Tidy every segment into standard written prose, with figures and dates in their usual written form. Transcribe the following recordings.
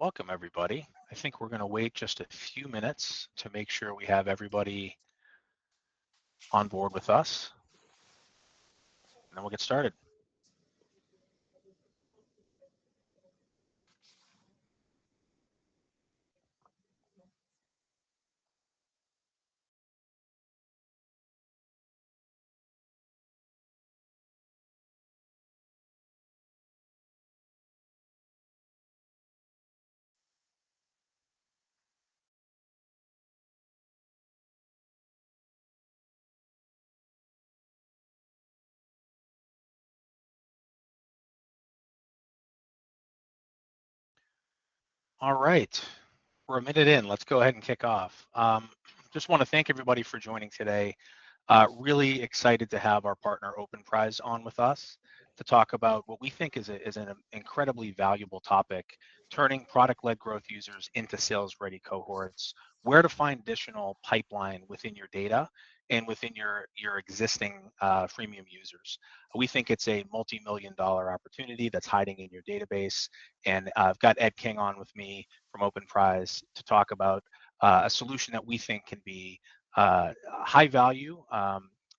Welcome, everybody. I think we're going to wait just a few minutes to make sure we have everybody on board with us, and then we'll get started. All right, we're a minute in. Let's go ahead and kick off. Just want to thank everybody for joining today. Really excited to have our partner Openprise on with us to talk about what we think is an incredibly valuable topic, turning product-led growth users into sales-ready cohorts, where to find additional pipeline within your data and within your existing freemium users. We think it's a multi-million-dollar opportunity that's hiding in your database, and I've got Ed King on with me from Openprise to talk about a solution that we think can be high value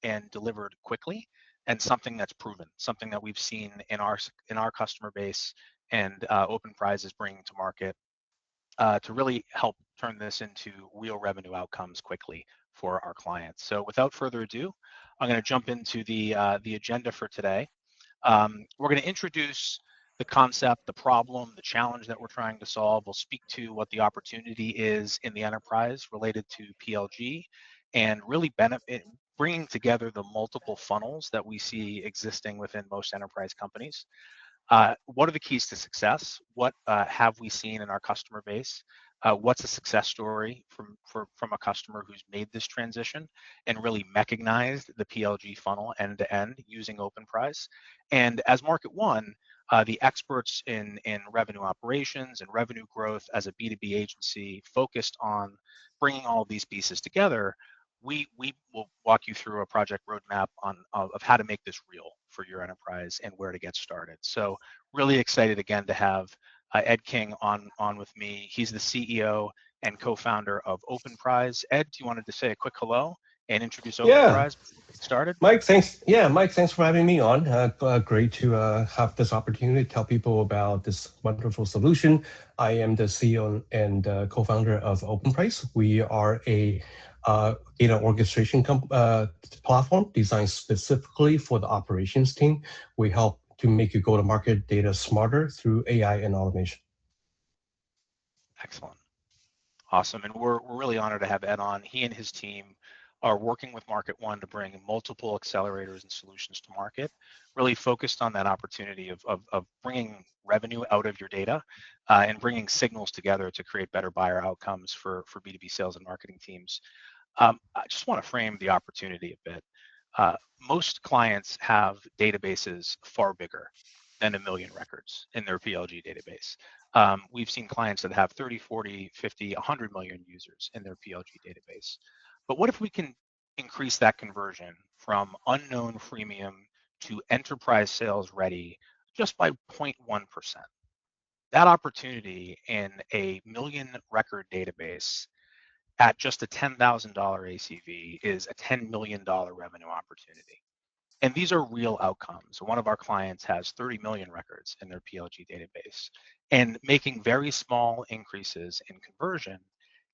and delivered quickly, and something that's proven, something that we've seen in our customer base, and Openprise is bringing to market to really help turn this into real revenue outcomes quickly for our clients. So without further ado, I'm going to jump into the agenda for today. We're going to introduce the concept, the problem, the challenge that we're trying to solve. We'll speak to what the opportunity is in the enterprise related to PLG, and really bringing together the multiple funnels that we see existing within most enterprise companies. What are the keys to success? What have we seen in our customer base? What's a success story from a customer who's made this transition and really mechanized the PLG funnel end to end using Openprise? And as MarketOne, the experts in revenue operations and revenue growth as a B2B agency focused on bringing all of these pieces together, we will walk you through a project roadmap of how to make this real for your enterprise and where to get started. So really excited again to have Ed King on with me. He's the CEO and co-founder of Openprise. Ed, do you wanted to say a quick hello and introduce Yeah, Openprise before we get started? Mike, thanks. Yeah, Mike, thanks for having me on. Great to have this opportunity to tell people about this wonderful solution. I am the CEO and co-founder of Openprice. We are a data orchestration platform designed specifically for the operations team. We help to make your go-to-market data smarter through AI and automation. Excellent. Awesome. And we're really honored to have Ed on. He and his team are working with MarketOne to bring multiple accelerators and solutions to market, really focused on that opportunity of bringing revenue out of your data and bringing signals together to create better buyer outcomes for B2B sales and marketing teams. I just want to frame the opportunity a bit. Most clients have databases far bigger than 1 million records in their PLG database. We've seen clients that have 30, 40, 50, 100 million users in their PLG database. But what if we can increase that conversion from unknown freemium to enterprise sales ready just by 0.1%? That opportunity in a 1 million record database at just a $10,000 ACV is a $10 million revenue opportunity. And these are real outcomes. One of our clients has 30 million records in their PLG database, and making very small increases in conversion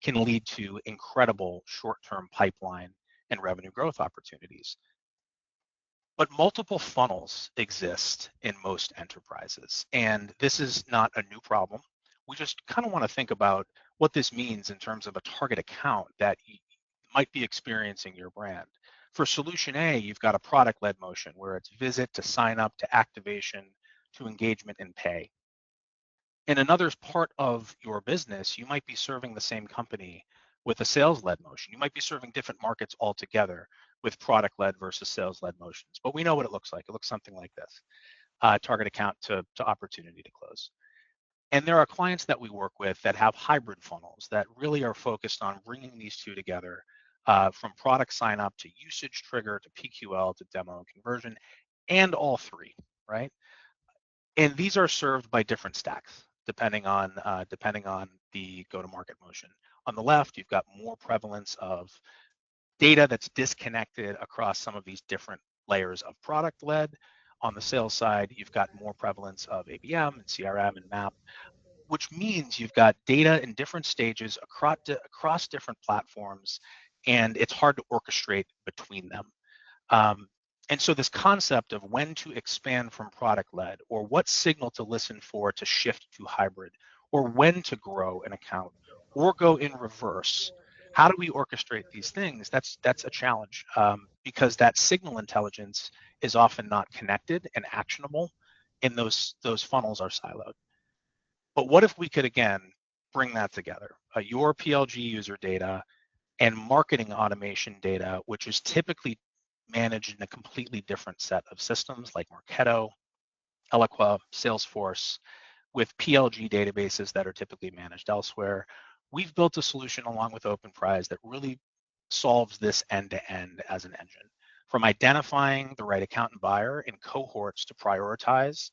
can lead to incredible short-term pipeline and revenue growth opportunities. But multiple funnels exist in most enterprises, and this is not a new problem. We just kind of want to think about what this means in terms of a target account that might be experiencing your brand. For solution A, you've got a product-led motion where it's visit to sign up to activation to engagement and pay. In another part of your business, you might be serving the same company with a sales-led motion. You might be serving different markets altogether with product-led versus sales-led motions. But we know what it looks like. It looks something like this, target account to opportunity to close. And there are clients that we work with that have hybrid funnels that really are focused on bringing these two together, from product sign up to usage trigger to PQL to demo and conversion, and all three, right? And these are served by different stacks. depending on the go-to-market motion. On the left, you've got more prevalence of data that's disconnected across some of these different layers of product led. On the sales side, you've got more prevalence of ABM and CRM and MAP, which means you've got data in different stages across different platforms, and it's hard to orchestrate between them. And so this concept of when to expand from product led, or what signal to listen for to shift to hybrid, or when to grow an account or go in reverse, how do we orchestrate these things? That's a challenge, because that signal intelligence is often not connected and actionable, and those funnels are siloed. But what if we could, again, bring that together? Your PLG user data and marketing automation data, which is typically managed in a completely different set of systems like Marketo, Eloqua, Salesforce, with PLG databases that are typically managed elsewhere. We've built a solution along with Openprise that really solves this end-to-end as an engine, from identifying the right account and buyer in cohorts to prioritize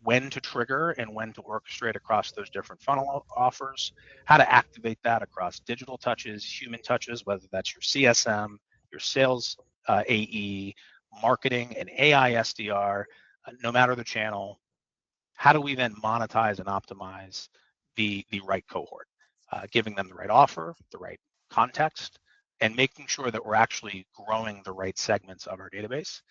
when to trigger and when to orchestrate across those different funnel offers, how to activate that across digital touches, human touches, whether that's your CSM, your sales AE, marketing, and AI SDR, no matter the channel. How do we then monetize and optimize the right cohort, giving them the right offer, the right context, and making sure that we're actually growing the right segments of our database.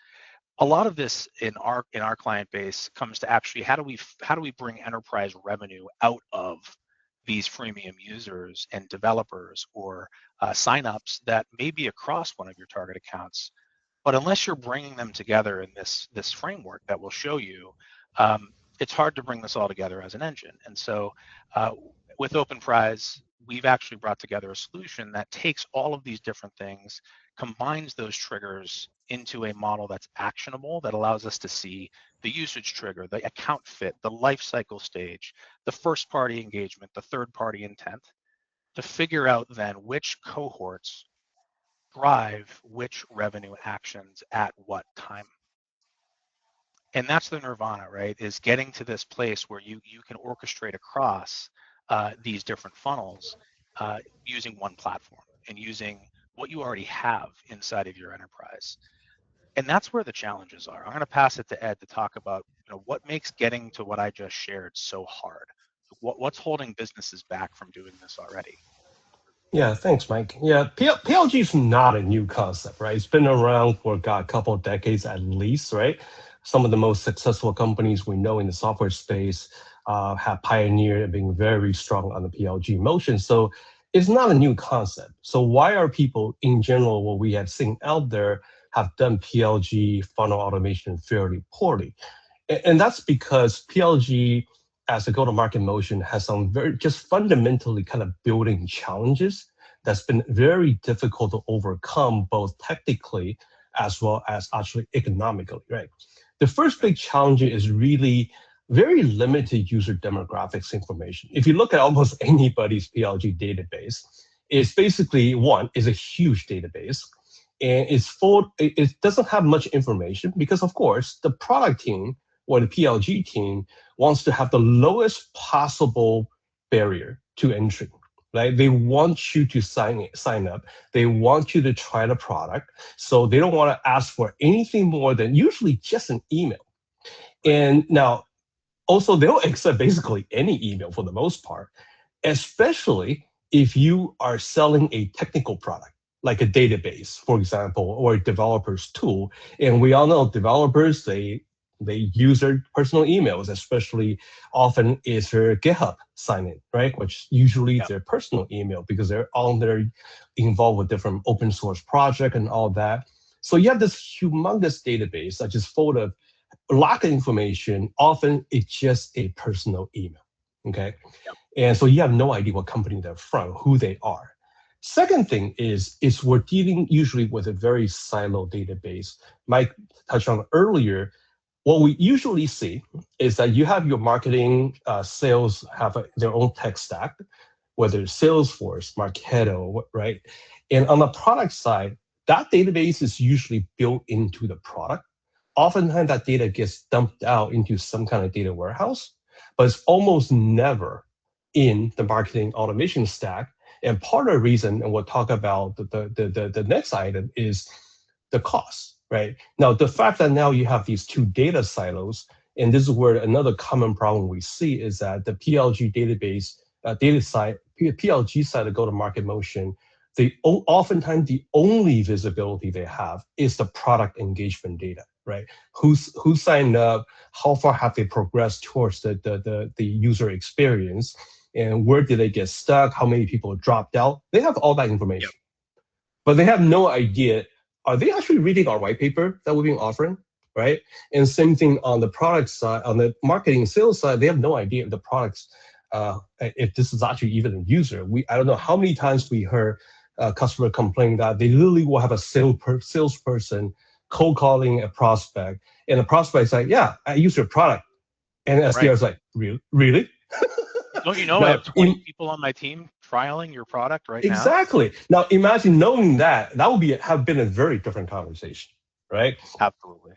A lot of this in our client base comes to actually how do we bring enterprise revenue out of these freemium users and developers or signups that may be across one of your target accounts, but unless you're bringing them together in this framework that will show you, it's hard to bring this all together as an engine. And so with Openprise, we've actually brought together a solution that takes all of these different things, combines those triggers into a model that's actionable, that allows us to see the usage trigger, the account fit, the life cycle stage, the first party engagement, the third party intent, to figure out then which cohorts drive which revenue actions at what time. And that's the nirvana, right? Is getting to this place where you can orchestrate across these different funnels using one platform and using what you already have inside of your enterprise. And that's where the challenges are. I'm going to pass it to Ed to talk about, what makes getting to what I just shared so hard. What's holding businesses back from doing this already? Yeah, thanks, Mike. Yeah, PLG is not a new concept, right? It's been around for a couple of decades at least, right? Some of the most successful companies we know in the software space have pioneered and been very strong on the PLG motion. So it's not a new concept. So why are people in general, what we have seen out there, have done PLG funnel automation fairly poorly? And that's because PLG as a go-to-market motion has some very just fundamentally kind of building challenges that's been very difficult to overcome both technically as well as actually economically, right? The first big challenge is really very limited user demographics information. If you look at almost anybody's PLG database, it's basically one, is a huge database, and it's full, it doesn't have much information because of course the product team or the PLG team wants to have the lowest possible barrier to entry, right? They want you to sign up. They want you to try the product. So they don't want to ask for anything more than usually just an email. And now, also, they'll accept basically any email for the most part, especially if you are selling a technical product like a database, for example, or a developer's tool. And we all know developers, they use their personal emails, especially often is their GitHub sign-in, right? Which usually is their personal email because they're on there involved with different open source project and all that. So you have this humongous database that's just full of a lot of information. Often it's just a personal email, okay? Yep. And so you have no idea what company they're from, who they are. Second thing is we're dealing usually with a very siloed database. Mike touched on earlier, what we usually see is that you have your marketing, sales have their own tech stack, whether it's Salesforce, Marketo, right? And on the product side, that database is usually built into the product. Oftentimes that data gets dumped out into some kind of data warehouse, but it's almost never in the marketing automation stack. And part of the reason, and we'll talk about the next item, is the cost, right? Now, the fact that now you have these two data silos, and this is where another common problem we see is that the PLG database, data side, PLG side of go-to-market motion, oftentimes the only visibility they have is the product engagement data, right? Who signed up? How far have they progressed towards the user experience? And where did they get stuck? How many people dropped out? They have all that information, but they have no idea, are they actually reading our white paper that we've been offering, right? And same thing on the product side, on the marketing sales side, they have no idea if the products, if this is actually even a user. I don't know how many times we heard a customer complain that they literally will have a salesperson cold calling a prospect, and the prospect's like, yeah, I use your product. And SDR's like, really? Don't you know I have 20 people on my team trialing your product right now? Exactly. Now imagine knowing that would have been a very different conversation, right? Absolutely.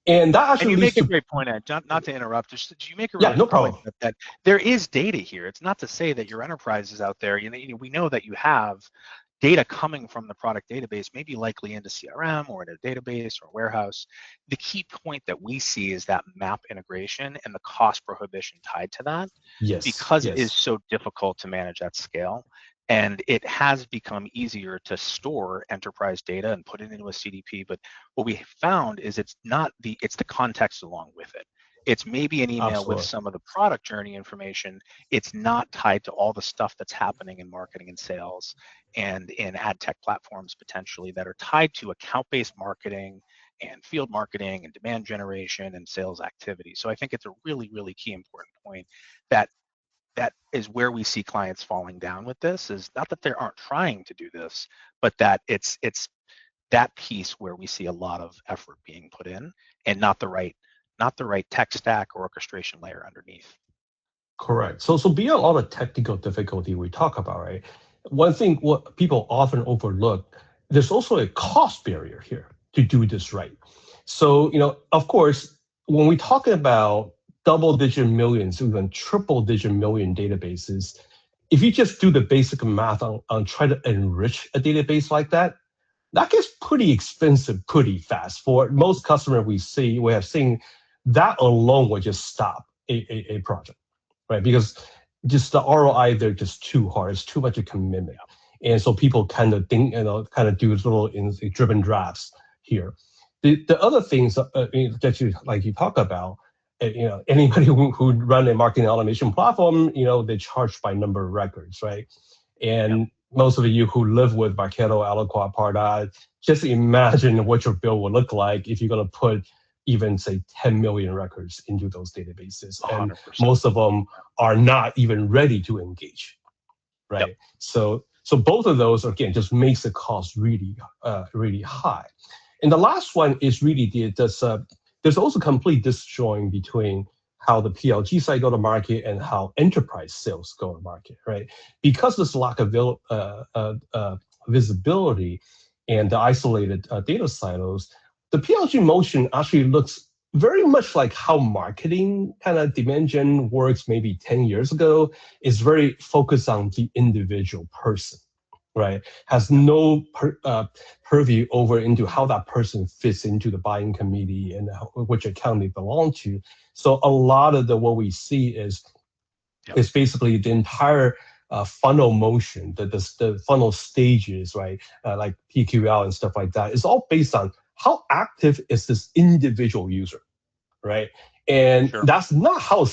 And that actually you make a great point, Ed. Not to interrupt, just you make a really no good point problem. that there is data here. It's not to say that your enterprise is out there. We know that you have data coming from the product database, maybe likely into CRM or in a database or warehouse. The key point that we see is that map integration and the cost prohibition tied to that, because it is so difficult to manage at scale. And it has become easier to store enterprise data and put it into a CDP. But what we found is it's the context along with it. It's maybe an email with some of the product journey information. It's not tied to all the stuff that's happening in marketing and sales and in ad tech platforms potentially that are tied to account-based marketing and field marketing and demand generation and sales activity. So I think it's a really, really key important point that is where we see clients falling down with this. Is not that they aren't trying to do this, but that it's that piece where we see a lot of effort being put in and not the right tech stack or orchestration layer underneath. Correct. So beyond all the technical difficulty we talk about, right? One thing what people often overlook, there's also a cost barrier here to do this right. So, of course, when we talk about double-digit millions, even triple-digit million databases, if you just do the basic math on try to enrich a database like that gets pretty expensive pretty fast. For most customers we have seen that alone will just stop a project, right? Because just the ROI, they're just too hard. It's too much a commitment. And so people kind of think, kind of do little driven drafts here. The other things that you talk about, anybody who run a marketing automation platform, they charge by number of records, right? And most of you who live with Marketo, Eloqua, Pardot, just imagine what your bill will look like if you're going to put even say 10 million records into those databases. 100%. And most of them are not even ready to engage, right? So both of those, again, just makes the cost really, really high. And the last one is really there's also complete disjoint between how the PLG side go to market and how enterprise sales go to market, right? Because there's lack of visibility and the isolated data silos, the PLG motion actually looks very much like how marketing kind of dimension works maybe 10 years ago. It's very focused on the individual person, right? Has no purview over into how that person fits into the buying committee and which account they belong to. So a lot of what we see is basically the entire funnel motion, the funnel stages, right? Like PQL and stuff like that. It's all based on how active is this individual user, right? And that's not how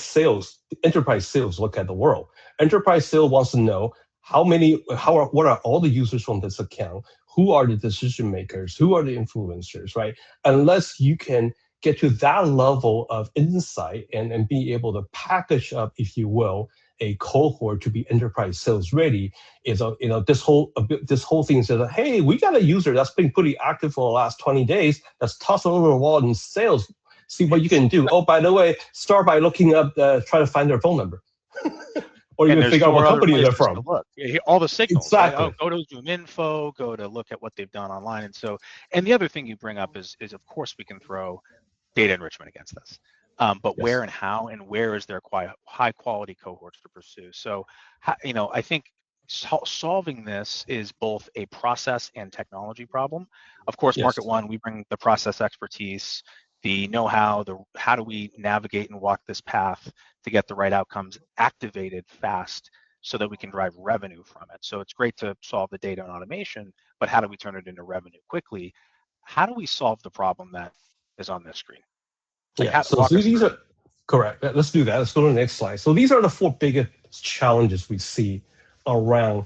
enterprise sales look at the world. Enterprise sales wants to know what are all the users from this account? Who are the decision makers? Who are the influencers, right? Unless you can get to that level of insight and be able to package up, if you will, a cohort to be enterprise sales ready, this whole thing says, hey, we got a user that's been pretty active for the last 20 days. Let's toss it over the wall in sales. See what you can do. Oh, by the way, start by looking up, try to find their phone number. Or even figure out what company they're from. Look, all the signals. Exactly. Right? Go to Zoom Info, go to look at what they've done online. And the other thing you bring up is of course we can throw data enrichment against this. but Yes. where and how, and where is there high quality cohorts to pursue. So, I think solving this is both a process and technology problem. Of course, Yes. MarketOne, we bring the process expertise, the know-how, the how do we navigate and walk this path to get the right outcomes activated fast so that we can drive revenue from it. So it's great to solve the data and automation, but how do we turn it into revenue quickly? How do we solve the problem that is on this screen? Like, Yeah. how So walk us these through are it. correct. Let's do that. Let's go to the next slide. So these are the four biggest challenges we see around,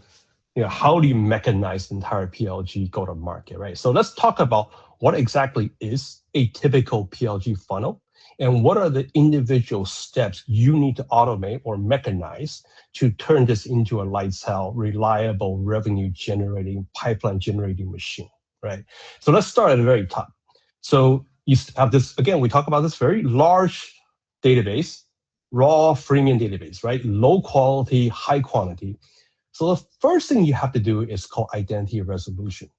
how do you mechanize the entire PLG go to market, right? So let's talk about what exactly is a typical PLG funnel and what are the individual steps you need to automate or mechanize to turn this into a lights out, reliable revenue generating, pipeline generating machine, right? So let's start at the very top. So you have this, again, we talk about this very large database, raw freemium database, right? Low quality, high quantity. So the first thing you have to do is called identity resolution.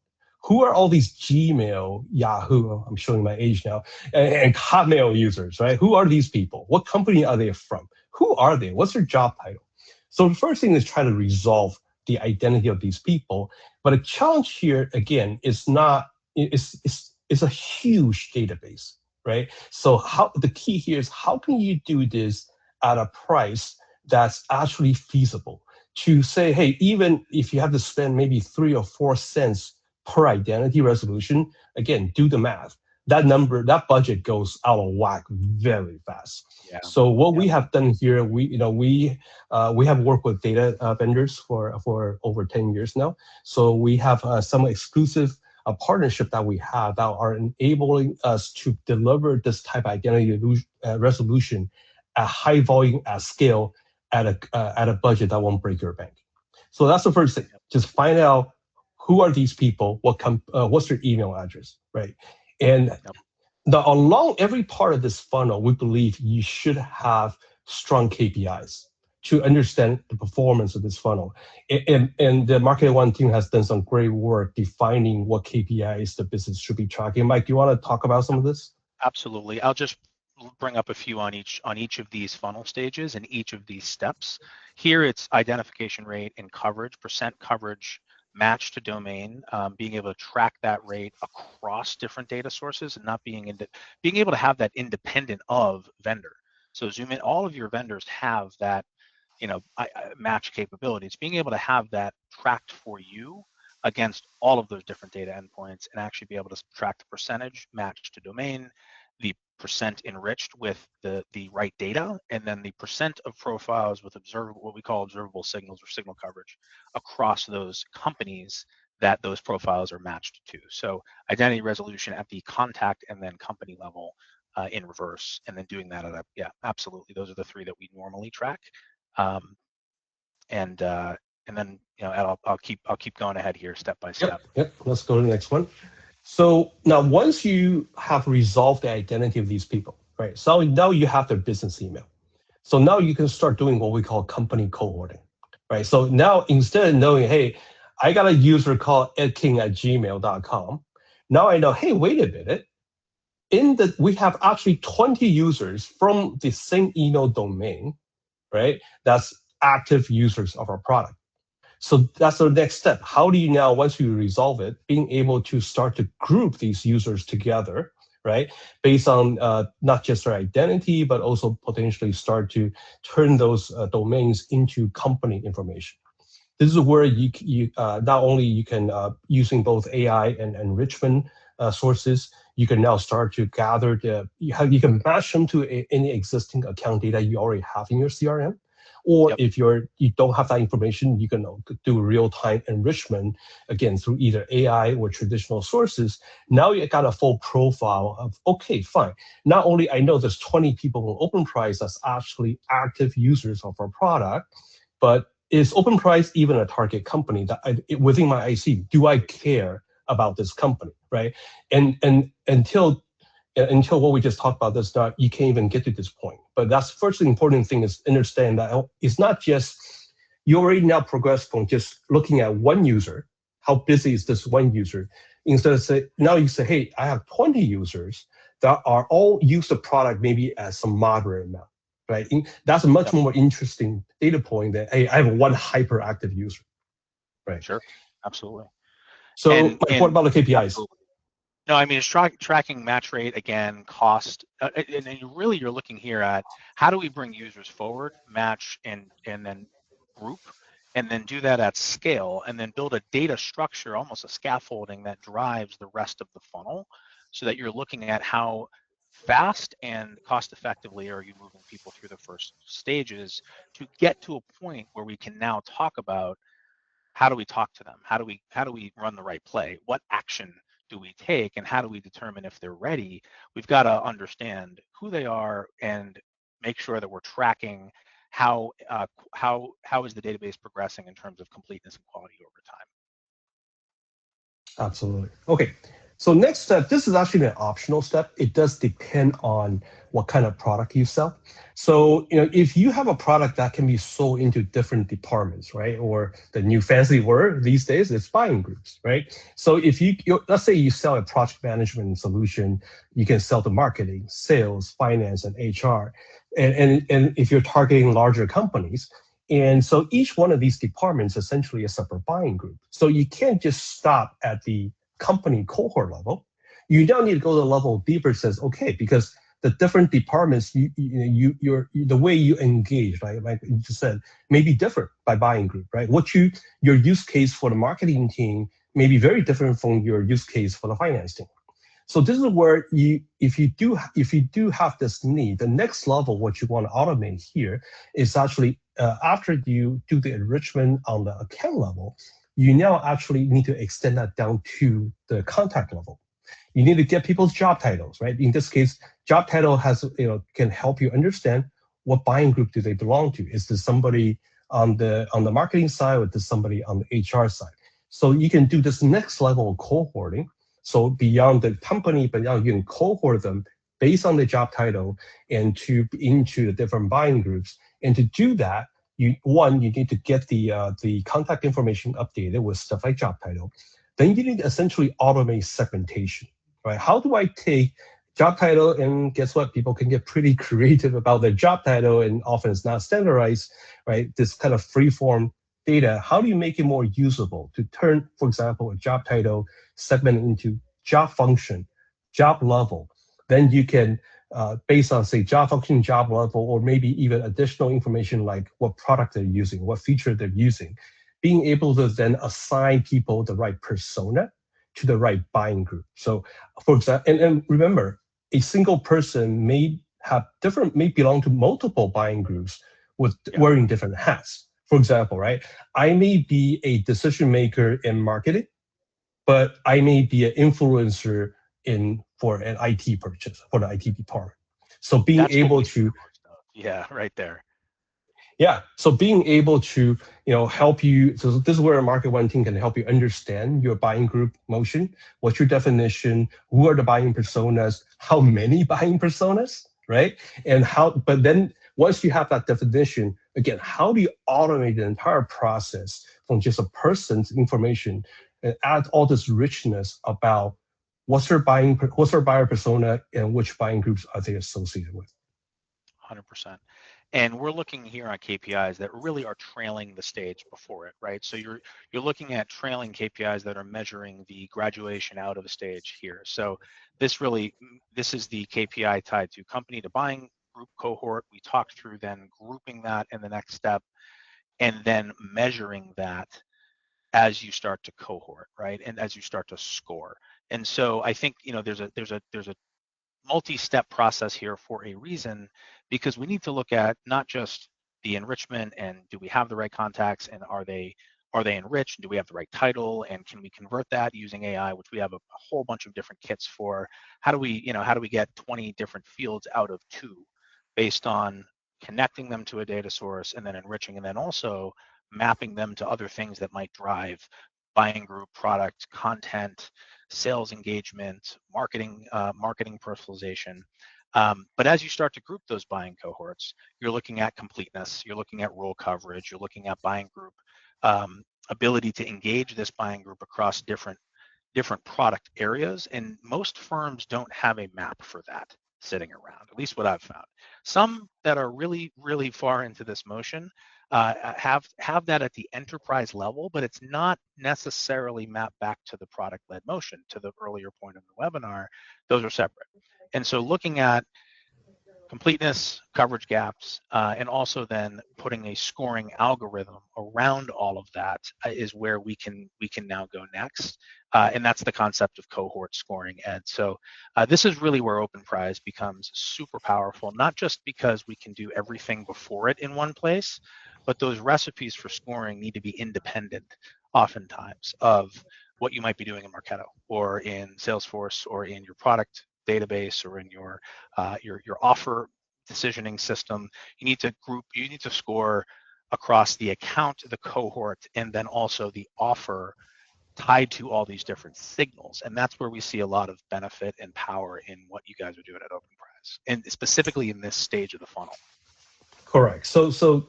Who are all these Gmail, Yahoo, I'm showing my age now, and Hotmail users, right? Who are these people? What company are they from? Who are they? What's their job title? So the first thing is try to resolve the identity of these people. But a challenge here, again, is not, it's a huge database, right? So how the key here is how can you do this at a price that's actually feasible? To say, hey, even if you have to spend maybe 3 or 4 cents per identity resolution, again, do the math. That number, that budget goes out of whack very fast. Yeah. So what Yeah. we have done here, we have worked with data vendors for over 10 years now. So we have some exclusive partnership that we have that are enabling us to deliver this type of identity resolution at high volume, at scale, at a budget that won't break your bank. So that's the first thing. Yep. Just find out who are these people, what's their email address, right? And Yep. along every part of this funnel, we believe you should have strong KPIs to understand the performance of this funnel. And the MarketOne team has done some great work defining what KPIs the business should be tracking. Mike, do you want to talk about some of this? Absolutely. I'll just bring up a few on each of these funnel stages and each of these steps. Here it's identification rate and coverage, percent coverage match to domain, being able to track that rate across different data sources and not being able to have that independent of vendor. So zoom in, all of your vendors have that, match capabilities. Being able to have that tracked for you against all of those different data endpoints and actually be able to track the percentage matched to domain, the percent enriched with the right data, and then the percent of profiles with what we call observable signals or signal coverage across those companies that those profiles are matched to. So identity resolution at the contact and then company level in reverse, and then doing that absolutely. Those are the three that we normally track. Um, and then I'll keep going ahead here step by step. Yep. Let's go to the next one. So now once you have resolved the identity of these people, right? So now you have their business email. So now you can start doing what we call company cohorting, right? So now instead of knowing, hey, I got a user called edking@gmail.com. Now I know, hey, wait a minute. We have actually 20 users from the same email domain, right? That's active users of our product. So that's the next step. How do you now, once you resolve it, being able to start to group these users together, right? Based on not just their identity, but also potentially start to turn those domains into company information. This is where you not only you can using both AI and enrichment sources, you can now start to gather you can match them to any existing account data you already have in your CRM. Or Yep. if you don't have that information, you can do real-time enrichment, again, through either AI or traditional sources. Now you got a full profile of, okay, fine. Not only I know there's 20 people on Openprise that's actually active users of our product, but is Openprise even a target company that within my IC, do I care about this company, right? And until what we just talked about does not, you can't even get to this point. But that's first important thing is understand that it's not just, you already now progress from just looking at one user, how busy is this one user, instead of now you say, hey, I have 20 users that are all use the product maybe as some moderate amount, right? That's a much Yep. more interesting data point than, hey, I have one hyperactive user, right? Sure. Absolutely. So, And like, what about the KPIs? absolutely. No, I mean, it's tracking match rate again, cost, and then you're looking here at how do we bring users forward, match, and then group, and then do that at scale, and then build a data structure, almost a scaffolding that drives the rest of the funnel, so that you're looking at how fast and cost effectively are you moving people through the first stages to get to a point where we can now talk about how do we talk to them? How do we run the right play? What action do we take, and how do we determine if they're ready? We've got to understand who they are and make sure that we're tracking how is the database progressing in terms of completeness and quality over time. Absolutely. Okay. So next step, this is actually an optional step. It does depend on what kind of product you sell. So, if you have a product that can be sold into different departments, right? Or the new fancy word these days is buying groups, right? So if let's say you sell a project management solution, you can sell to marketing, sales, finance, and HR. And if you're targeting larger companies, and so each one of these departments essentially a separate buying group. So you can't just stop at the company cohort level. You now need to go to a level deeper. Says okay, because the different departments, the way you engage, right? Like you just said, may be different by buying group, right? Your use case for the marketing team may be very different from your use case for the finance team. So this is where if you do have this need, the next level, what you want to automate here is actually after you do the enrichment on the account level, you now actually need to extend that down to the contact level. You need to get people's job titles, right? In this case, job title can help you understand what buying group do they belong to. Is this somebody on the marketing side, or is this somebody on the HR side? So you can do this next level of cohorting. So beyond the company, but now you can cohort them based on the job title and into the different buying groups. And to do that, you need to get the contact information updated with stuff like job title. Then you need to essentially automate segmentation, right? How do I take job title, and guess what? People can get pretty creative about their job title, and often it's not standardized, right? This kind of free form data. How do you make it more usable to turn, for example, a job title segment into job function, job level? Then you can, based on say job function, job level, or maybe even additional information like what product they're using, what feature they're using, being able to then assign people the right persona to the right buying group. So, for example, and remember, a single person may belong to multiple buying groups with Yeah, wearing different hats. For example, right? I may be a decision maker in marketing, but I may be an influencer in for an IT purchase for the IT department. So being that's what able we see to the most of. Yeah, right there. yeah. So being able to, help you. So this is where a MarketOne team can help you understand your buying group motion. What's your definition? Who are the buying personas? How many buying personas? Right. And how, but then once you have that definition, again, how do you automate the entire process from just a person's information and add all this richness about what's their buyer persona and which buying groups are they associated with? 100%. And we're looking here on KPIs that really are trailing the stage before it, right? So you're looking at trailing KPIs that are measuring the graduation out of the stage here. So this is the KPI tied to company to buying group cohort. We talked through then grouping that in the next step, and then measuring that as you start to cohort, right? And as you start to score. And so I think there's a multi-step process here for a reason, because we need to look at not just the enrichment and do we have the right contacts, and are they enriched, and do we have the right title, and can we convert that using AI, which we have a whole bunch of different kits for. How do we get 20 different fields out of 2 based on connecting them to a data source and then enriching, and then also mapping them to other things that might drive buying group, product, content, sales engagement, marketing personalization. But as you start to group those buying cohorts, you're looking at completeness, you're looking at role coverage, you're looking at buying group ability to engage this buying group across different different product areas, and most firms don't have a map for that sitting around, at least what I've found. Some that are really, really far into this motion have that at the enterprise level, but it's not necessarily mapped back to the product-led motion. To the earlier point of the webinar, those are separate. And so looking at completeness, coverage gaps, and also then putting a scoring algorithm around all of that is where we can now go next, and that's the concept of cohort scoring, Ed. So this is really where Openprise becomes super powerful, not just because we can do everything before it in one place, but those recipes for scoring need to be independent, oftentimes, of what you might be doing in Marketo or in Salesforce or in your product database or in your offer decisioning system. You need to score across the account, the cohort, and then also the offer tied to all these different signals. And that's where we see a lot of benefit and power in what you guys are doing at Openprise, and specifically in this stage of the funnel. Correct. So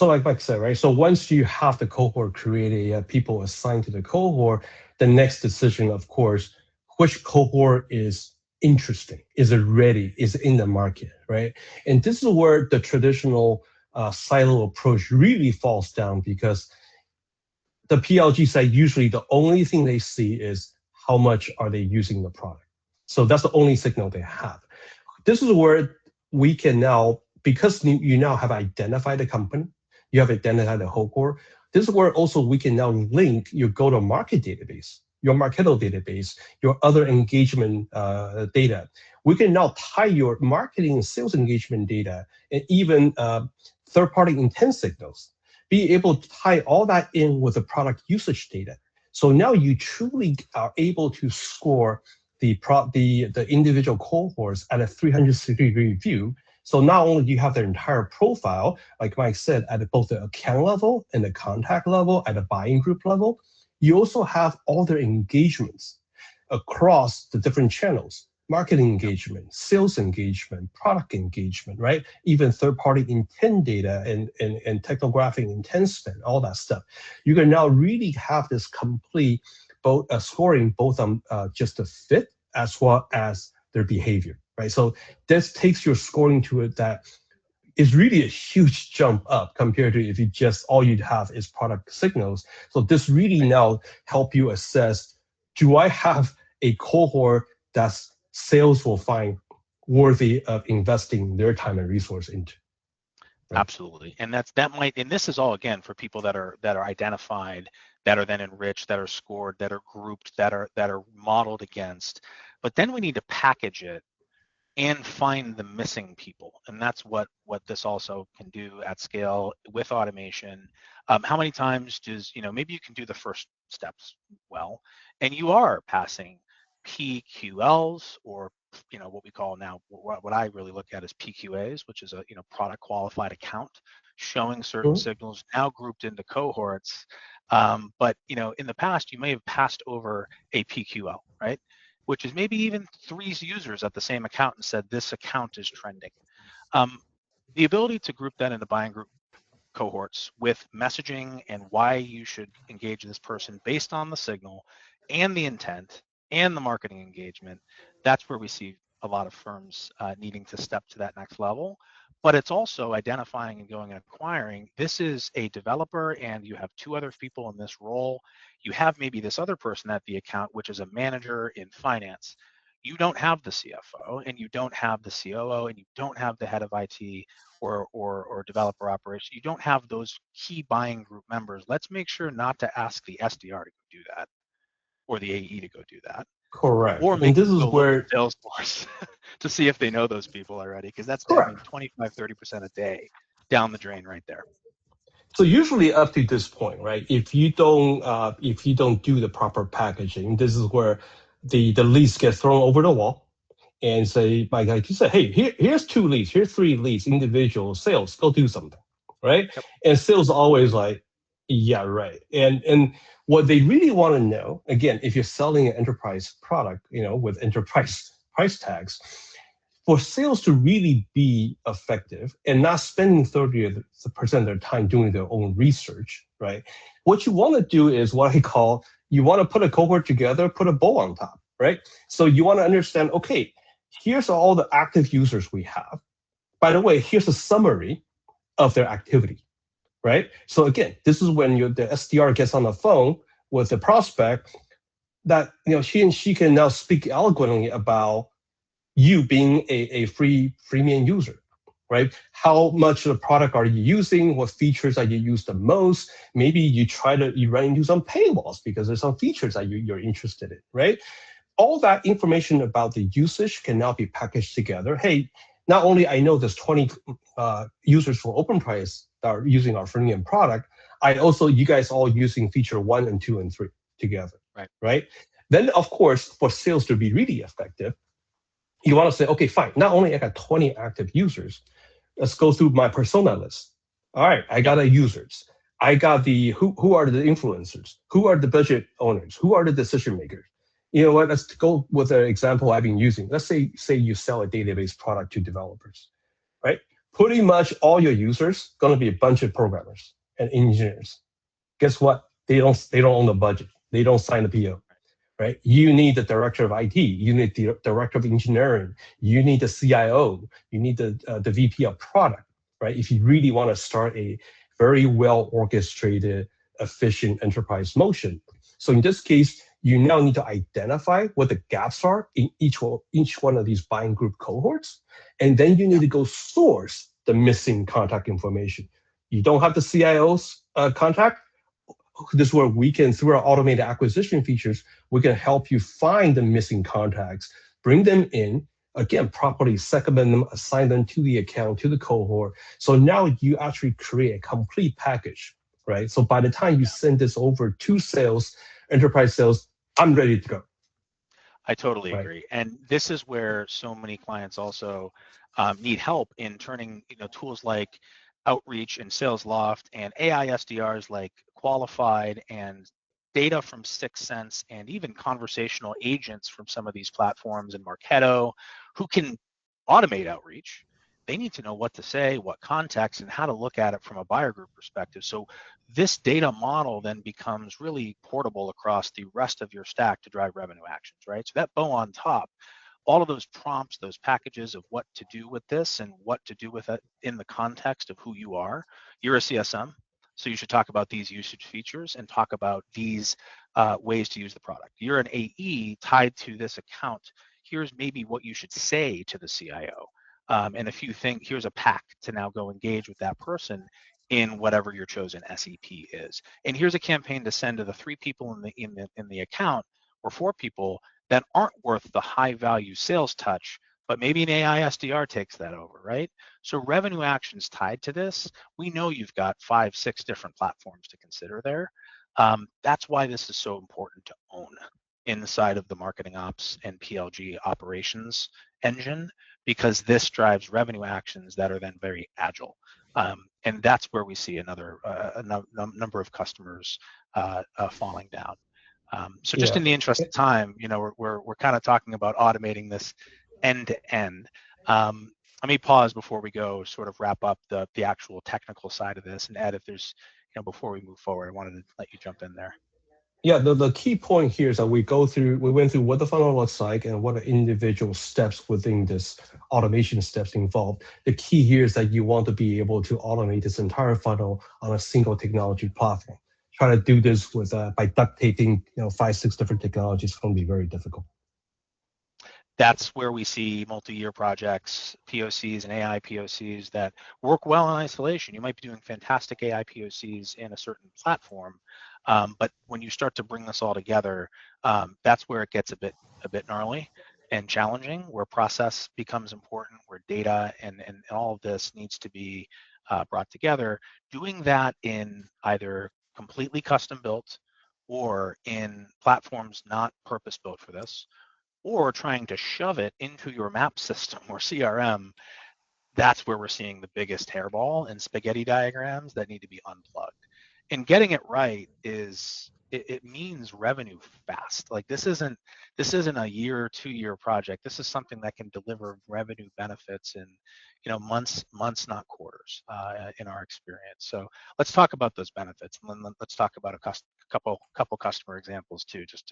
like Mike said, right? So once you have the cohort created, people assigned to the cohort, the next decision, of course, which cohort is interesting, is it ready, is it in the market, right? And this is where the traditional silo approach really falls down, because the PLG side, usually the only thing they see is how much are they using the product. So that's the only signal they have. This is where we can now, because you now have identified the company, you have identified the whole core, this is where also we can now link your go-to-market database, your Marketo database, your other engagement data. We can now tie your marketing and sales engagement data and even third-party intent signals, be able to tie all that in with the product usage data. So now you truly are able to score the individual cohorts at a 360-degree view. So not only do you have their entire profile, like Mike said, at both the account level and the contact level, at the buying group level, you also have all their engagements across the different channels: marketing engagement, sales engagement, product engagement, right? Even third-party intent data and technographic intent spend, all that stuff. You can now really have this complete both scoring both on just the fit as well as their behavior, right? So this takes your scoring to it that is really a huge jump up compared to if you just all you'd have is product signals. So this really now help you assess, do I have a cohort that's sales will find worthy of investing their time and resource into? Right? Absolutely, and and this is all again for people that are identified, that are then enriched, that are scored, that are grouped, that are modeled against. But then we need to package it and find the missing people, and that's what this also can do at scale with automation. How many times does maybe you can do the first steps well, and you are passing PQLs, or what we call now, what I really look at is PQAs, which is a product qualified account, showing certain signals now grouped into cohorts. But in the past, you may have passed over a PQL, right? Which is maybe even 3 users at the same account and said this account is trending. The ability to group that into buying group cohorts with messaging and why you should engage this person based on the signal and the intent and the marketing engagement, that's where we see a lot of firms needing to step to that next level. But it's also identifying and going and acquiring. This is a developer and you have 2 other people in this role. You have maybe this other person at the account, which is a manager in finance. You don't have the CFO and you don't have the COO and you don't have the head of IT or developer operations. You don't have those key buying group members. Let's make sure not to ask the SDR to go do that or the AE to go do that. Correct. Or And this is where Salesforce to see if they know those people already, because that's 25-30% a day down the drain right there. So usually up to this point, right? If you don't do the proper packaging, this is where the leads get thrown over the wall, and say, like you said, hey, here's 2 leads, here's 3 leads, individual sales, go do something, right? Yep. And sales always like, yeah, right. And what they really want to know, again, if you're selling an enterprise product, with enterprise price tags, for sales to really be effective and not spending 30% of their time doing their own research, right? What you want to do is what I call You want to put a cohort together, put a bow on top, right? So you want to understand, okay, here's all the active users we have. By the way, here's a summary of their activity, right? So again, this is when the SDR gets on the phone with the prospect that he and she can now speak eloquently about you being a freemium user, right? How much of the product are you using? What features are you use the most? Maybe you run into some paywalls because there's some features that you're interested in, right? All that information about the usage can now be packaged together. Hey, not only I know there's 20 users for Openprise that are using our freemium product, you guys all using feature 1 and 2 and 3 together, Right. right? Then of course, for sales to be really effective, you want to say, okay, fine. Not only I got 20 active users, let's go through my persona list. All right, I got Yep. the users. I got the who are the influencers? Who are the budget owners? Who are the decision makers? You know what? Let's go with an example I've been using. Let's say you sell a database product to developers, right? Pretty much all your users going to be a bunch of programmers and engineers. Guess what? They don't own the budget. They don't sign the PO, right? You need the director of IT, you need the director of engineering, you need the CIO, you need the VP of product, right? If you really want to start a very well orchestrated, efficient enterprise motion. So in this case, you now need to identify what the gaps are in each one of these buying group cohorts, and then you need Yep. to go source the missing contact information. You don't have the CIO's contact. This is where we can, through our automated acquisition features, we can help you find the missing contacts, bring them in, again, properly segment them, assign them to the account, to the cohort. So now you actually create a complete package, right? So by the time you Yeah. send this over to sales, enterprise sales, I'm ready to go, I totally right? agree. And this is where so many clients also need help in turning, tools like Outreach and SalesLoft and AI SDRs like Qualified and data from Sixth Sense and even conversational agents from some of these platforms and Marketo who can automate outreach. They need to know what to say, what context, and how to look at it from a buyer group perspective. So this data model then becomes really portable across the rest of your stack to drive revenue actions, right? So that bow on top, all of those prompts, those packages of what to do with this and what to do with it in the context of who you are. You're a CSM, so you should talk about these usage features and talk about these ways to use the product. You're an AE tied to this account. Here's maybe what you should say to the CIO. And if you think here's a pack to now go engage with that person in whatever your chosen SEP is. And here's a campaign to send to the 3 people in the account or 4 people that aren't worth the high value sales touch, but maybe an AI SDR takes that over, right? So revenue actions tied to this, we know you've got 5, 6 different platforms to consider there. That's why this is so important to own inside of the marketing ops and PLG operations engine, because this drives revenue actions that are then very agile. And that's where we see a number of customers falling down. So just Yeah. in the interest of time, we're kind of talking about automating this end to end. Let me pause before we go, sort of wrap up the actual technical side of this, and Ed, if there's, before we move forward, I wanted to let you jump in there. Yeah, the key point here is that we went through what the funnel looks like and what are individual steps within this automation steps involved. The key here is that you want to be able to automate this entire funnel on a single technology platform. Try to do this with by duct taping, 5, 6 different technologies is going to be very difficult. That's where we see multi-year projects, POCs, and AI POCs that work well in isolation. You might be doing fantastic AI POCs in a certain platform, but when you start to bring this all together, that's where it gets a bit gnarly and challenging, where process becomes important, where data and all of this needs to be brought together. Doing that in either completely custom built or in platforms not purpose built for this, or trying to shove it into your map system or CRM, that's where we're seeing the biggest hairball and spaghetti diagrams that need to be unplugged. And getting it right is it means revenue fast. Like this isn't a year or 2 year project. This is something that can deliver revenue benefits in months, not quarters, in our experience. So let's talk about those benefits, and then let's talk about a couple customer examples too, just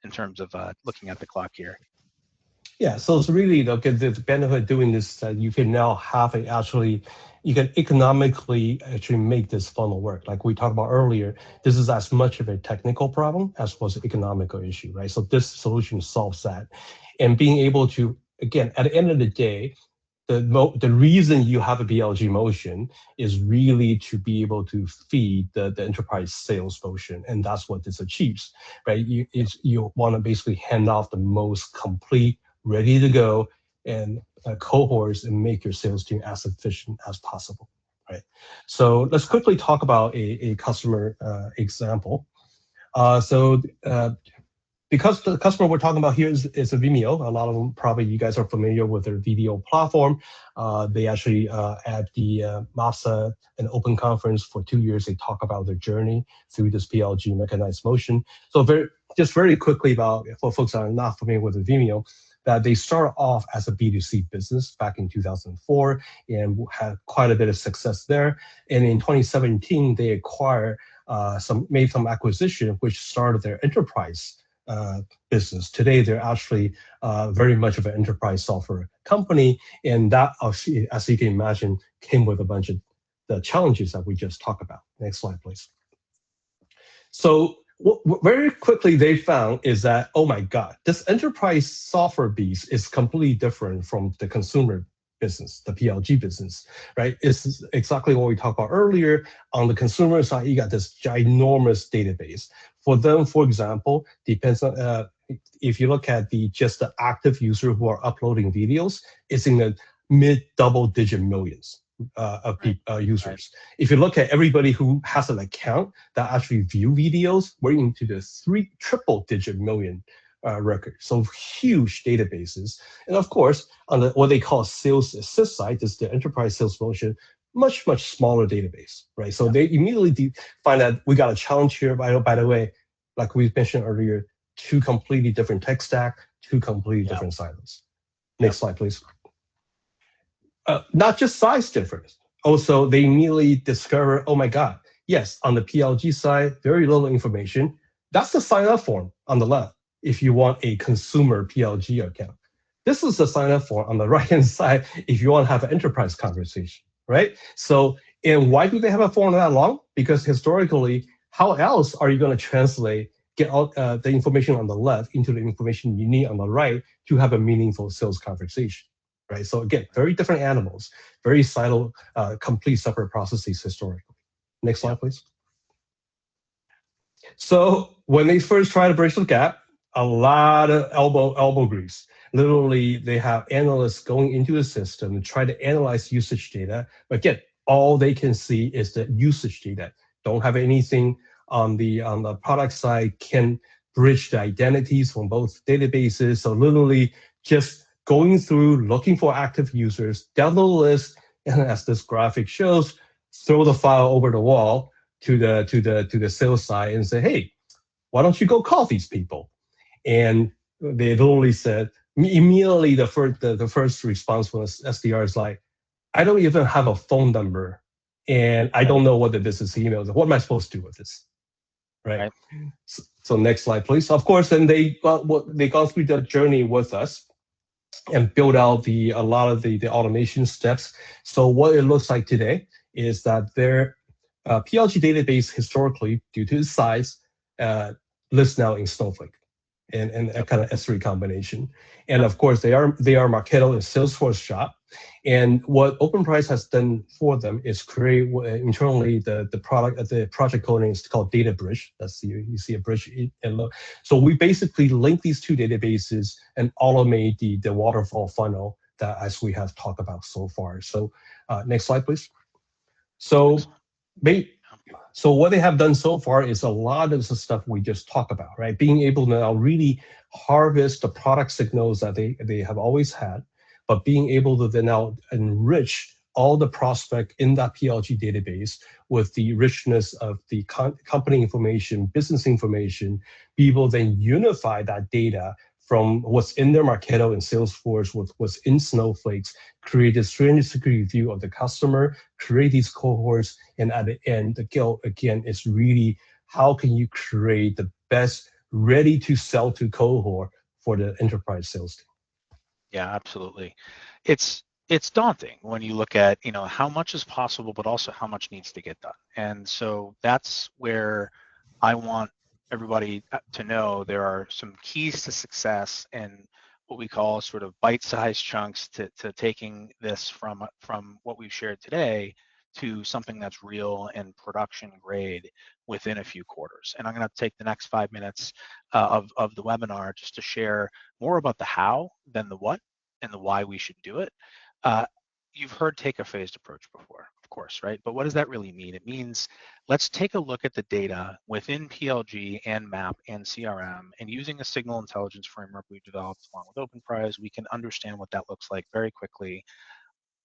in terms of looking at the clock here. Yeah, so it's really the benefit of doing this that you can now have it actually, you can economically actually make this funnel work. Like we talked about earlier, this is as much of a technical problem as was an economical issue, right? So this solution solves that. And being able to, again, at the end of the day, the reason you have a PLG motion is really to be able to feed the enterprise sales motion, and that's what this achieves, right? You want to basically hand off the most complete, ready to go, and cohorts and make your sales team as efficient as possible, right? So let's quickly talk about a customer example. Because the customer we're talking about here is a Vimeo. A lot of them, probably you guys are familiar with their video platform. They actually, at the MAPSA and Open Conference for 2 years, they talk about their journey through this PLG mechanized motion. So very quickly for folks that are not familiar with the Vimeo, that they started off as a B2C business back in 2004 and had quite a bit of success there. And in 2017, they made some acquisition, which started their enterprise business. Today, they're actually very much of an enterprise software company, and that, as you can imagine, came with a bunch of the challenges that we just talked about. Next slide, please. So very quickly they found is that, oh my God, this enterprise software beast is completely different from the consumer business, the PLG business, right? It's exactly what we talked about earlier. On the consumer side, you got this ginormous database. For them, for example, depends on if you look at just the active user who are uploading videos, it's in the mid double-digit millions of users. Right. If you look at everybody who has an account that actually view videos, we're into the triple-digit million record. So huge databases. And of course, on what they call sales assist side, is the enterprise sales motion, much smaller database, right? So they immediately find that we got a challenge here. By the way, like we mentioned earlier, 2 completely different tech stack, 2 completely different silos. Next slide, please. Not just size difference. Also, they immediately discover, oh my God, yes, on the PLG side, very little information. That's the sign-up form on the left if you want a consumer PLG account. This is the sign-up form on the right-hand side if you want to have an enterprise conversation, right? So, and why do they have a form that long? Because historically, how else are you going to get all the information on the left into the information you need on the right to have a meaningful sales conversation, right? So again, very different animals, very siloed, complete separate processes historically. Next slide, please. So when they first try to bridge the gap, a lot of elbow grease. Literally, they have analysts going into the system and try to analyze usage data. But again, all they can see is the usage data. Don't have anything on the product side, can bridge the identities from both databases. So literally just going through, looking for active users, download the list, and as this graphic shows, throw the file over the wall to the sales side and say, hey, why don't you go call these people? And they literally said, immediately the first response was SDR is like, I don't even have a phone number, and I don't know what the business email is. What am I supposed to do with this? Right. So next slide, please. Of course, then they gone through the journey with us and build out a lot of the automation steps. So what it looks like today is that their PLG database historically, due to its size, lists now in Snowflake and a kind of S3 combination. And of course, they are MarketOne and Salesforce shop. And what Openprise has done for them is create internally the project coding is called Data Bridge. You see a bridge. So we basically link these 2 databases and automate the waterfall funnel that as we have talked about so far. So next slide, please. So what they have done so far is a lot of the stuff we just talked about, right? Being able to now really harvest the product signals that they have always had, but being able to then now enrich all the prospect in that PLG database with the richness of the company information, business information, be able to then unify that data from what's in their Marketo and Salesforce with what's in Snowflakes, create a 360 view of the customer, create these cohorts, and at the end, the goal again is really how can you create the best ready to sell to cohort for the enterprise sales team. Yeah, absolutely. It's daunting when you look at, how much is possible, but also how much needs to get done. And so that's where I want everybody to know there are some keys to success and what we call sort of bite-sized chunks to taking this from what we've shared today to something that's real and production grade within a few quarters. And I'm going to take the next 5 minutes of the webinar just to share more about the how than the what and the why we should do it. You've heard take a phased approach before, of course, right? But what does that really mean? It means let's take a look at the data within PLG and MAP and CRM, and using a signal intelligence framework we developed along with Openprise, we can understand what that looks like very quickly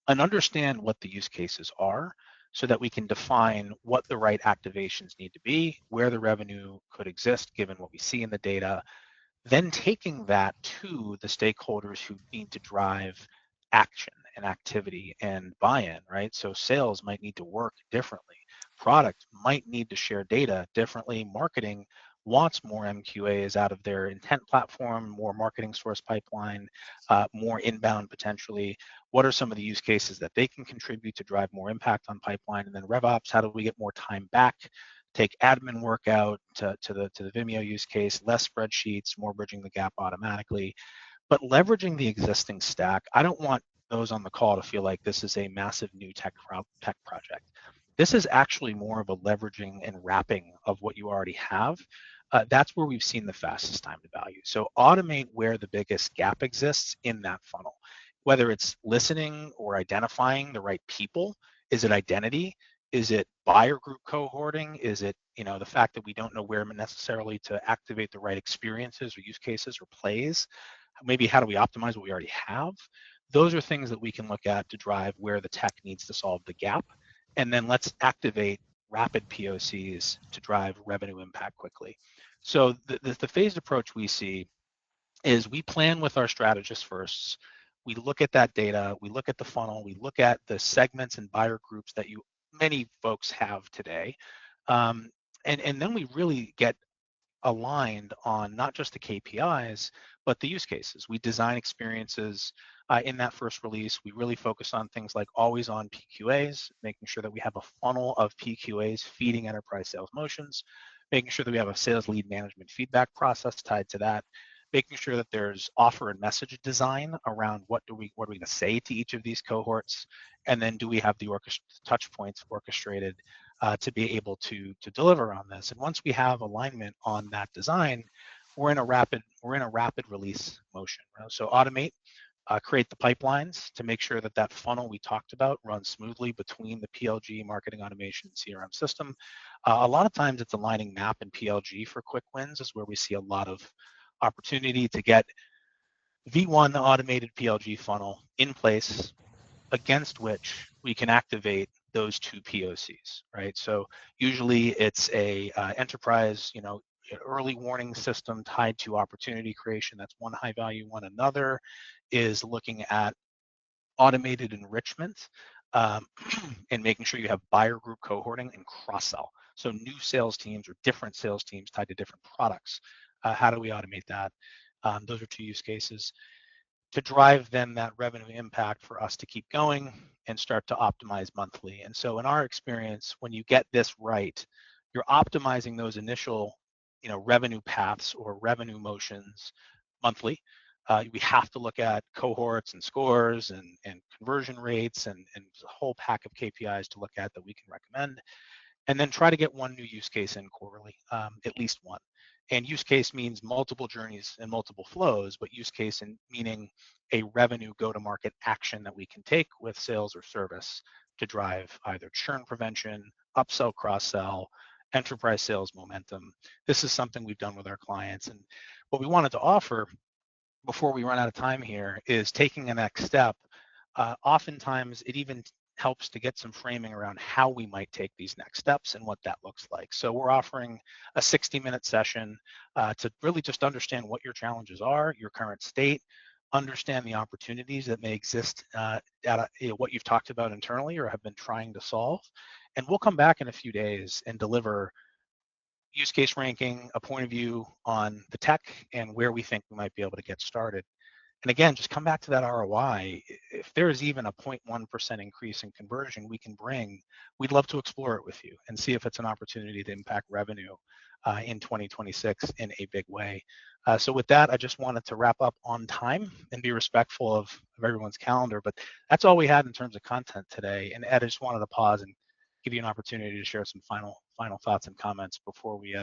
and understand what the use cases are so that we can define what the right activations need to be, where the revenue could exist given what we see in the data, then taking that to the stakeholders who need to drive action and activity and buy-in, right? So sales might need to work differently. Product might need to share data differently. Marketing wants more MQAs out of their intent platform, more marketing source pipeline, more inbound potentially. What are some of the use cases that they can contribute to drive more impact on pipeline? And then RevOps, how do we get more time back? Take admin work out to the Vimeo use case, less spreadsheets, more bridging the gap automatically, but leveraging the existing stack. I don't want those on the call to feel like this is a massive new tech project. This is actually more of a leveraging and wrapping of what you already have. That's where we've seen the fastest time to value. So automate where the biggest gap exists in that funnel, whether it's listening or identifying the right people. Is it identity? Is it buyer group cohorting? Is it, the fact that we don't know where necessarily to activate the right experiences or use cases or plays? Maybe how do we optimize what we already have? Those are things that we can look at to drive where the tech needs to solve the gap. And then let's activate rapid POCs to drive revenue impact quickly. So the phased approach we see is we plan with our strategists first. We look at that data, we look at the funnel, we look at the segments and buyer groups that many folks have today. And then we really get aligned on not just the KPIs, but the use cases. We design experiences in that first release. We really focus on things like always on PQAs, making sure that we have a funnel of PQAs feeding enterprise sales motions, making sure that we have a sales lead management feedback process tied to that, making sure that there's offer and message design around what are we going to say to each of these cohorts, and then do we have the touch points orchestrated to be able to deliver on this. And once we have alignment on that design, we're in a rapid release motion. Right? So automate, create the pipelines to make sure that that funnel we talked about runs smoothly between the PLG, marketing automation, and CRM system. A lot of times it's aligning MAP and PLG for quick wins is where we see a lot of opportunity to get V1, the automated PLG funnel, in place against which we can activate those two POCs, right? So usually it's a enterprise, early warning system tied to opportunity creation. That's one high value one. Another is looking at automated enrichment and making sure you have buyer group cohorting and cross-sell. So new sales teams or different sales teams tied to different products. How do we automate that? Those are two use cases to drive then that revenue impact for us to keep going and start to optimize monthly. And so in our experience, when you get this right, you're optimizing those initial, revenue paths or revenue motions monthly. We have to look at cohorts and scores and conversion rates and a whole pack of KPIs to look at that we can recommend. And then try to get one new use case in quarterly, at least one. And use case means multiple journeys and multiple flows, but use case meaning a revenue go-to-market action that we can take with sales or service to drive either churn prevention, upsell, cross-sell, enterprise sales momentum. This is something we've done with our clients. And what we wanted to offer before we run out of time here is taking the next step. Oftentimes it even helps to get some framing around how we might take these next steps and what that looks like. So we're offering a 60-minute session to really just understand what your challenges are, your current state, understand the opportunities that may exist what you've talked about internally or have been trying to solve. And we'll come back in a few days and deliver use case ranking, a point of view on the tech and where we think we might be able to get started. And again, just come back to that ROI. If there is even a 0.1% increase in conversion we can bring, we'd love to explore it with you and see if it's an opportunity to impact revenue in 2026 in a big way. So with that, I just wanted to wrap up on time and be respectful of everyone's calendar, but that's all we had in terms of content today. And Ed, I just wanted to pause and give you an opportunity to share some final thoughts and comments before we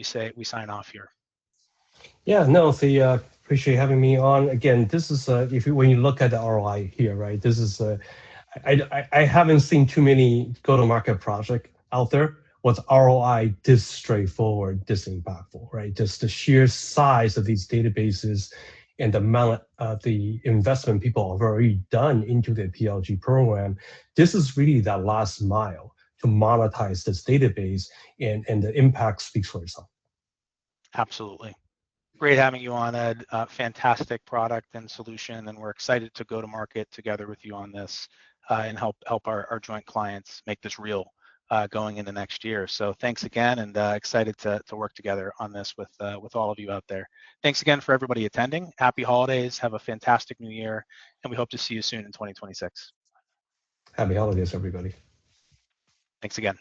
sign off here. Yeah, no, appreciate having me on. Again, this is when you look at the ROI here, right? This is I haven't seen too many go-to-market project out there with ROI this straightforward, this impactful, right? Just the sheer size of these databases and the amount of the investment people have already done into the PLG program. This is really that last mile to monetize this database, and the impact speaks for itself. Absolutely. Great having you on, Ed. Fantastic product and solution, and we're excited to go to market together with you on this and help our joint clients make this real going into next year. So thanks again, and excited to work together on this with all of you out there. Thanks again for everybody attending. Happy holidays. Have a fantastic new year, and we hope to see you soon in 2026. Happy holidays, everybody. Thanks again.